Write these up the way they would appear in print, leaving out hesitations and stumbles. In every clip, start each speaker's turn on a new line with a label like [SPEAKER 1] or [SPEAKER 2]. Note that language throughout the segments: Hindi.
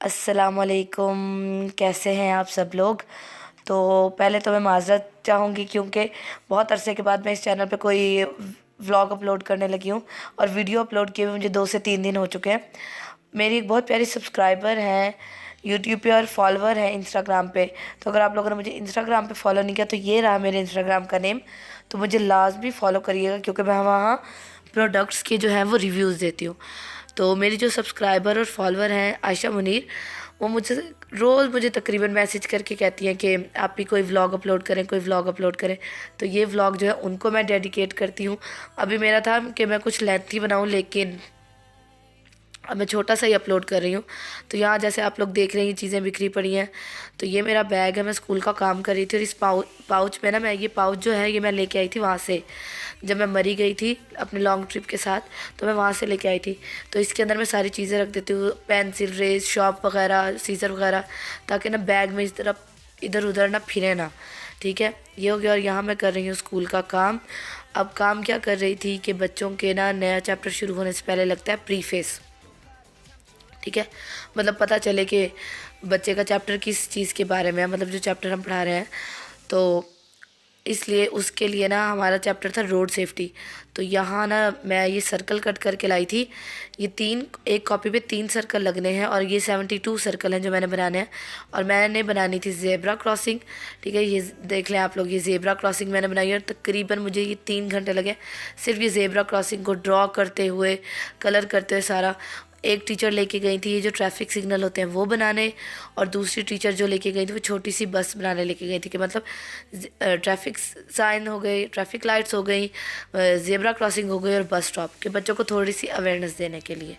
[SPEAKER 1] अस्सलामुअलैकुम। कैसे हैं आप सब लोग। तो पहले तो मैं माज़रत चाहूँगी क्योंकि बहुत अरसे के बाद मैं इस चैनल पे कोई व्लॉग अपलोड करने लगी हूँ और वीडियो अपलोड किए हुए मुझे 2 से 3 दिन हो चुके हैं। मेरी एक बहुत प्यारी सब्सक्राइबर हैं यूट्यूब पे और फॉलोअर हैं इंस्टाग्राम पे। तो अगर आप लोगों ने मुझे इंस्टाग्राम पे फॉलो नहीं किया तो ये रहा मेरे इंस्टाग्राम का नेम। तो मुझे लाजमी फॉलो करिएगा क्योंकि मैं वहाँ प्रोडक्ट्स के जो हैं वो रिव्यूज़ देती हूँ। तो मेरी जो सब्सक्राइबर और फॉलोअर हैं आयशा मुनीर, वो मुझसे रोज़ मुझे तकरीबन मैसेज करके कहती हैं कि आप भी कोई व्लॉग अपलोड करें, कोई व्लॉग अपलोड करें। तो ये व्लॉग जो है उनको मैं डेडिकेट करती हूँ। अभी मेरा था कि मैं कुछ लेंथी बनाऊँ, लेकिन अब मैं छोटा सा ही अपलोड कर रही हूँ। तो यहाँ जैसे आप लोग देख रहे हैं ये चीज़ें बिखरी पड़ी हैं। तो ये मेरा बैग है, मैं स्कूल का काम कर रही थी और इस पाउच में ना, मैं ये पाउच जो है ये मैं लेके आई थी वहाँ से, जब मैं मरी गई थी अपने लॉन्ग ट्रिप के साथ। तो मैं वहाँ से लेके आई थी। तो इसके अंदर मैं सारी चीज़ें रख देती हूँ, पेंसिल, रेज, शॉप वगैरह, सीजर वगैरह, ताकि ना बैग में इस तरफ इधर उधर ना फिरे ना। ठीक है, ये हो गया। और यहाँ मैं कर रही हूँ स्कूल का काम। अब काम क्या कर रही थी कि बच्चों के ना नया चैप्टर शुरू होने से पहले लगता है प्रीफेस। ठीक है, मतलब पता चले कि बच्चे का चैप्टर किस चीज़ के बारे में है, मतलब जो चैप्टर हम पढ़ा रहे हैं। तो इसलिए उसके लिए ना हमारा चैप्टर था रोड सेफ्टी। तो यहाँ ना मैं ये सर्कल कट करके लाई थी। ये तीन, एक कॉपी पे 3 सर्कल लगने हैं और ये 72 सर्कल हैं जो मैंने बनाने हैं। और मैंने बनानी थी ज़ेब्रा क्रॉसिंग। ठीक है, ये देख लें आप लोग, ये ज़ेब्रा क्रॉसिंग मैंने बनाई है और तकरीबन मुझे ये 3 घंटे लगे सिर्फ ये ज़ेब्रा क्रॉसिंग को ड्रॉ करते हुए, कलर करते हुए सारा। एक टीचर लेके गई थी ये जो ट्रैफिक सिग्नल होते हैं वो बनाने, और दूसरी टीचर जो लेके गई थी वो छोटी सी बस बनाने लेके गई थी कि मतलब ट्रैफिक साइन हो गई, ट्रैफिक लाइट्स हो गई, ज़ेब्रा क्रॉसिंग हो गई और बस स्टॉप के बच्चों को थोड़ी सी अवेयरनेस देने के लिए।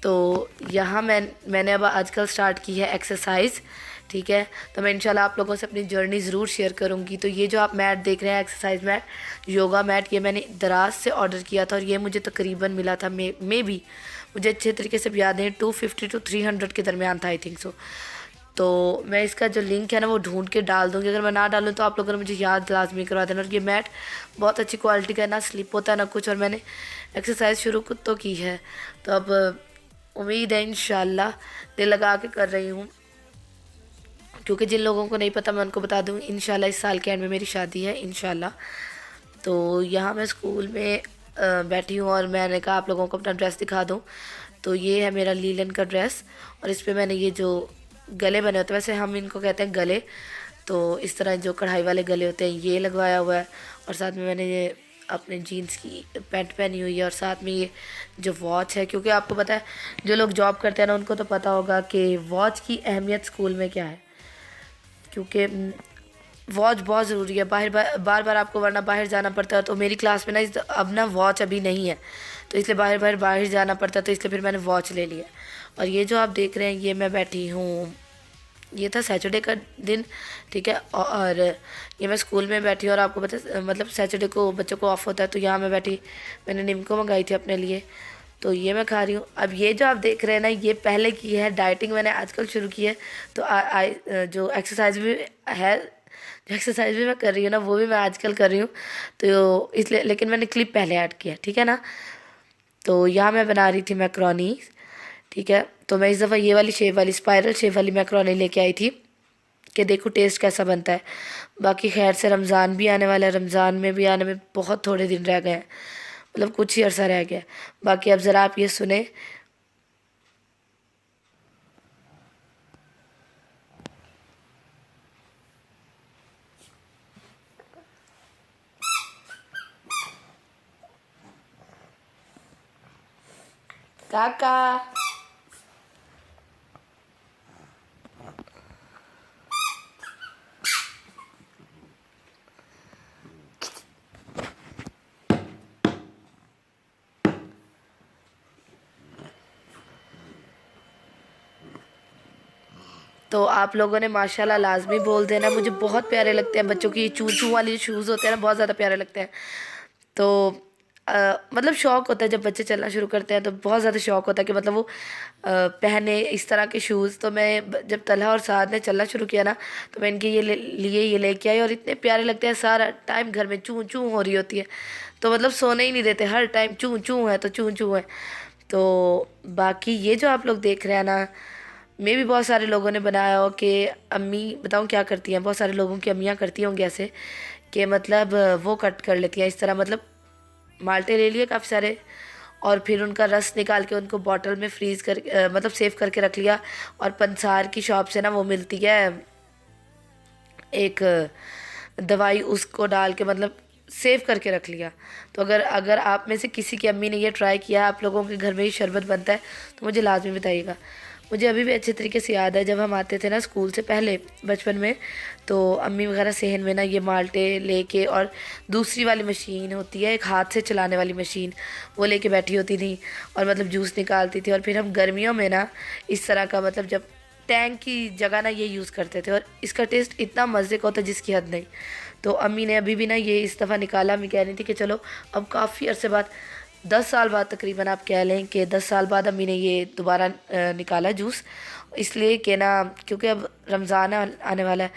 [SPEAKER 1] तो यहाँ मैंने अब आजकल स्टार्ट की है एक्सरसाइज। ठीक है, तो मैं इंशाल्लाह आप लोगों से अपनी जर्नी ज़रूर शेयर करूँगी। तो ये जो आप मैट देख रहे हैं, एक्सरसाइज मैट, योगा मैट, ये मैंने दराज से ऑर्डर किया था और ये मुझे तकरीबन मिला था मे बी, मुझे अच्छे तरीके से याद है, 250 to 300 के दरमियान था, आई थिंक सो। तो मैं इसका जो लिंक है ना वो ढूंढ के डाल दूँगी। अगर मैं ना डालूँ तो आप लोगों ने मुझे याद लाजमी करवा देना। और ये मैट बहुत अच्छी क्वालिटी का है, ना स्लिप होता है ना कुछ। और मैंने एक्सरसाइज शुरू तो की है, तो अब उम्मीद है इंशाल्लाह दिल लगा के कर रही हूँ। क्योंकि जिन लोगों को नहीं पता मैं उनको बता दूँ, इंशाल्लाह इस साल के एंड में मेरी शादी है इंशाल्लाह। तो यहाँ मैं स्कूल में बैठी हूँ और मैंने कहा आप लोगों को अपना ड्रेस दिखा दूँ। तो ये है मेरा लीलन का ड्रेस और इस पे मैंने ये जो गले बने होते हैं, वैसे हम इनको कहते हैं गले, तो इस तरह जो कढ़ाई वाले गले होते हैं ये लगवाया हुआ है। और साथ में मैंने ये अपने जीन्स की पैंट पहनी हुई है और साथ में ये जो वॉच है, क्योंकि आपको पता है जो लोग जॉब करते हैं ना उनको तो पता होगा कि वॉच की अहमियत स्कूल में क्या है। क्योंकि वॉच बहुत ज़रूरी है, बार बार आपको वरना बाहर जाना पड़ता है। तो मेरी क्लास में ना अब ना वॉच अभी नहीं है, तो इसलिए बाहर जाना पड़ता है, तो इसलिए फिर मैंने वॉच ले लिया। और ये जो आप देख रहे हैं ये मैं बैठी हूँ, ये था सैटरडे का दिन। ठीक है, और ये मैं स्कूल में बैठी हूँ और आपको पता मतलब सैटरडे को बच्चों को ऑफ होता है। तो यहाँ मैं बैठी, मैंने निम्को मंगाई थी अपने लिए, तो ये मैं खा रही हूँ। अब ये जो आप देख रहे हैं ना ये पहले की है डाइटिंग, मैंने आजकल शुरू की है। तो जो एक्सरसाइज भी है, जो एक्सरसाइज भी मैं कर रही हूँ ना वो भी मैं आजकल कर रही हूँ। तो इसलिए, लेकिन मैंने क्लिप पहले ऐड किया, ठीक है ना। तो यहाँ मैं बना रही थी मैक्रोनी। ठीक है, तो मैं इस दफ़ा ये वाली शेप वाली, स्पाइरल शेप वाली मैक्रोनी लेके आई थी कि देखो टेस्ट कैसा बनता है। बाकी खैर से रमज़ान भी आने वाला है, रमज़ान में भी आने में बहुत थोड़े दिन रह गए हैं, मतलब कुछ ही अर्सा रह गया है। बाकी अब ज़रा आप ये सुने। काका, तो आप लोगों ने माशाल्लाह लाजमी बोल देना, मुझे बहुत प्यारे लगते हैं बच्चों की चू चू वाले शूज़ होते हैं ना, बहुत ज़्यादा प्यारे लगते हैं। तो मतलब शौक़ होता है जब बच्चे चलना शुरू करते हैं तो बहुत ज़्यादा शौक़ होता है कि मतलब वो पहने इस तरह के शूज़। तो मैं जब तलहा और साद ने चलना शुरू किया ना तो मैं इनके लिए ये लेके आई और इतने प्यारे लगते हैं। सारा टाइम घर में चूँ चूँ हो रही होती है, तो मतलब सोने ही नहीं देते, हर टाइम चूँ चूँ है तो चूँ चूँ है। तो बाकी ये जो आप लोग देख रहे हैं ना, में भी बहुत सारे लोगों ने बनाया हो कि अम्मी बताऊँ क्या करती हैं, बहुत सारे लोगों की अम्मियाँ करती होंगी ऐसे कि मतलब वो कट कर लेती हैं इस तरह, मतलब माल्टे ले लिए काफ़ी सारे और फिर उनका रस निकाल के उनको बॉटल में फ्रीज़ कर मतलब सेव करके रख लिया। और पंसार की शॉप से ना वो मिलती है एक दवाई, उसको डाल के मतलब सेव करके रख लिया। तो अगर अगर आप में से किसी की अम्मी ने ये ट्राई किया, आप लोगों के घर में ही शरबत बनता है तो मुझे लाजमी बताइएगा। मुझे अभी भी अच्छे तरीके से याद है जब हम आते थे ना स्कूल से पहले बचपन में, तो अम्मी वगैरह सेहन में ना ये माल्टे लेके, और दूसरी वाली मशीन होती है एक हाथ से चलाने वाली मशीन, वो लेके बैठी होती थी और मतलब जूस निकालती थी। और फिर हम गर्मियों में ना इस तरह का मतलब जब टैंक की जगह ना ये यूज़ करते थे, और इसका टेस्ट इतना मज़े का होता है जिसकी हद नहीं। तो अम्मी ने अभी भी ना ये इस दफ़ा निकाला। अम्मी कह रही थी कि चलो अब काफ़ी अरसे बाद, 10 साल बाद तकरीबन आप कह लें कि 10 साल बाद अम्मी ने ये दोबारा निकाला जूस, इसलिए कि ना क्योंकि अब रमज़ान आने वाला है,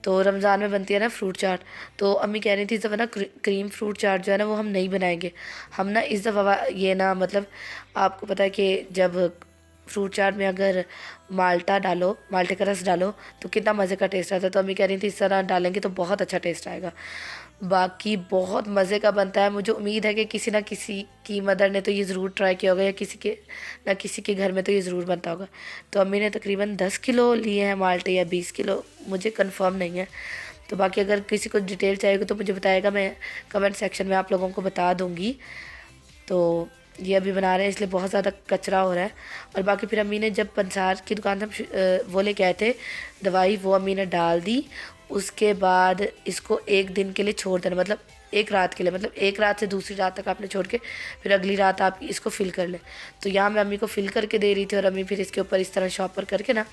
[SPEAKER 1] तो रमज़ान में बनती है ना फ्रूट चाट। तो अम्मी कह रही थी इस दफ़ा ना क्रीम फ्रूट चाट जो है ना वो हम नहीं बनाएंगे, हम ना इस दफ़ा ये ना मतलब आपको पता है कि जब फ्रूट चाट में अगर माल्टा डालो, माल्टे का रस डालो तो कितना मज़े का टेस्ट आता है। तो अम्मी कह रही थी इस तरह डालेंगे तो बहुत अच्छा टेस्ट आएगा। बाकी बहुत मज़े का बनता है। मुझे उम्मीद है कि किसी ना किसी की मदर ने तो ये ज़रूर ट्राई किया होगा, या किसी के ना किसी के घर में तो ये ज़रूर बनता होगा। तो अम्मी ने तकरीबन 10 किलो लिए हैं माल्टे, या 20 किलो, मुझे कंफर्म नहीं है। तो बाकी अगर किसी को डिटेल चाहिए तो मुझे बताएगा, मैं कमेंट सेक्शन में आप लोगों को बता दूँगी। तो ये अभी बना रहे हैं इसलिए बहुत ज़्यादा कचरा हो रहा है। और बाकी फिर अम्मी ने जब पंसार की दुकान से हम वो लेके आए थे दवाई, वो अम्मी ने डाल दी। उसके बाद इसको एक दिन के लिए छोड़ देना, मतलब एक रात के लिए, मतलब एक रात से दूसरी रात तक आपने छोड़ के फिर अगली रात आप इसको फिल कर लें। तो यहाँ मैं अम्मी को फिल करके दे रही थी और अम्मी फिर इसके ऊपर इस तरह शॉपर करके ना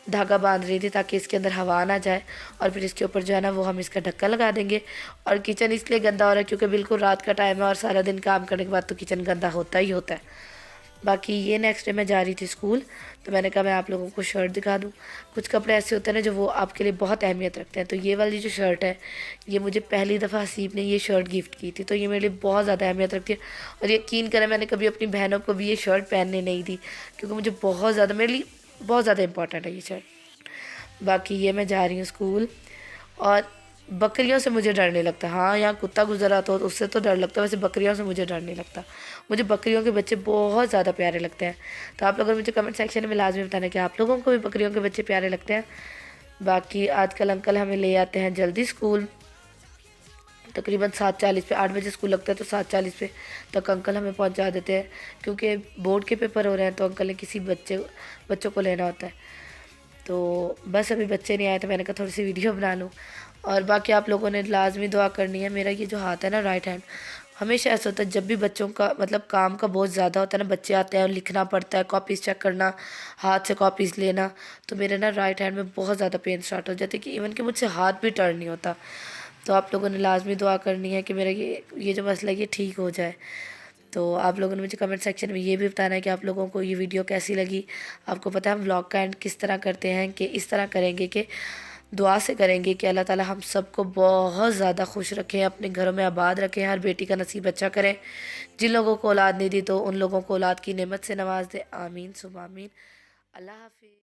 [SPEAKER 1] धागा बांध रही थी ताकि इसके अंदर हवा ना जाए। और फिर इसके ऊपर जो है ना वो हम इसका ढक्कन लगा देंगे। और किचन इसलिए गंदा हो रहा है क्योंकि बिल्कुल रात का टाइम है और सारा दिन काम करने के बाद तो किचन गंदा होता ही होता है। बाकी ये नेक्स्ट डे मैं जा रही थी स्कूल, तो मैंने कहा मैं आप लोगों को शर्ट दिखा दूँ। कुछ कपड़े ऐसे होते हैं ना जो वो आपके लिए बहुत अहमियत रखते हैं। तो ये वाली जो शर्ट है, ये मुझे पहली दफ़ा हसीब ने ये शर्ट गिफ्ट की थी, तो ये मेरे लिए बहुत ज़्यादा अहमियत रखती है। और यकीन करें मैंने कभी अपनी बहनों को भी ये शर्ट पहनने नहीं दी, क्योंकि मुझे बहुत ज़्यादा, मेरे लिए बहुत ज़्यादा इंपॉर्टेंट है ये शर्ट। बाकी ये मैं जा रही हूँ स्कूल। और बकरियों से मुझे डर नहीं लगता। हाँ, यहाँ कुत्ता गुजर आता हो तो उससे तो डर लगता है, वैसे बकरियों से मुझे डर नहीं लगता। मुझे बकरियों के बच्चे बहुत ज़्यादा प्यारे लगते हैं। तो आप लोगों ने मुझे कमेंट सेक्शन में लाजमी बताना कि आप लोगों को भी बकरियों के बच्चे प्यारे लगते हैं। बाकी आजकल अंकल हमें ले आते हैं जल्दी स्कूल, तकरीबन 7:40 पे, 8 बजे स्कूल लगता है तो 7:40 पे तक अंकल हमें पहुंचा देते हैं, क्योंकि बोर्ड के पेपर हो रहे हैं तो अंकल ने किसी बच्चों को लेना होता है। तो बस अभी बच्चे नहीं आए तो मैंने कहा थोड़ी सी वीडियो बना लूँ। और बाकी आप लोगों ने लाजमी दुआ करनी है। मेरा ये जो हाथ है ना, राइट हैंड, हमेशा ऐसा होता है जब भी बच्चों का मतलब काम का बहुत ज़्यादा होता है ना, बच्चे आते हैं, लिखना पड़ता है, कॉपीज़ चेक करना, हाथ से कॉपीज़ लेना, तो मेरे ना राइट हैंड में बहुत ज़्यादा पेन स्टार्ट हो जाती है कि इवन कि मुझसे हाथ भी टर्न नहीं होता। तो आप लोगों ने लाजमी दुआ करनी है कि मेरा ये जो मसला है ये ठीक हो जाए। तो आप लोगों ने मुझे कमेंट सेक्शन में ये भी बताना है कि आप लोगों को ये वीडियो कैसी लगी। आपको पता है हम व्लॉग का एंड किस तरह करते हैं, कि इस तरह करेंगे कि दुआ से करेंगे कि अल्लाह ताला हम सबको बहुत ज़्यादा खुश रखें, अपने घरों में आबाद रखें, हर बेटी का नसीब अच्छा करें। जिन लोगों को औलाद नहीं दी तो उन लोगों को औलाद की नेमत से नवाज दे। आमीन सुम आमीन। अल्लाह हाफिज़।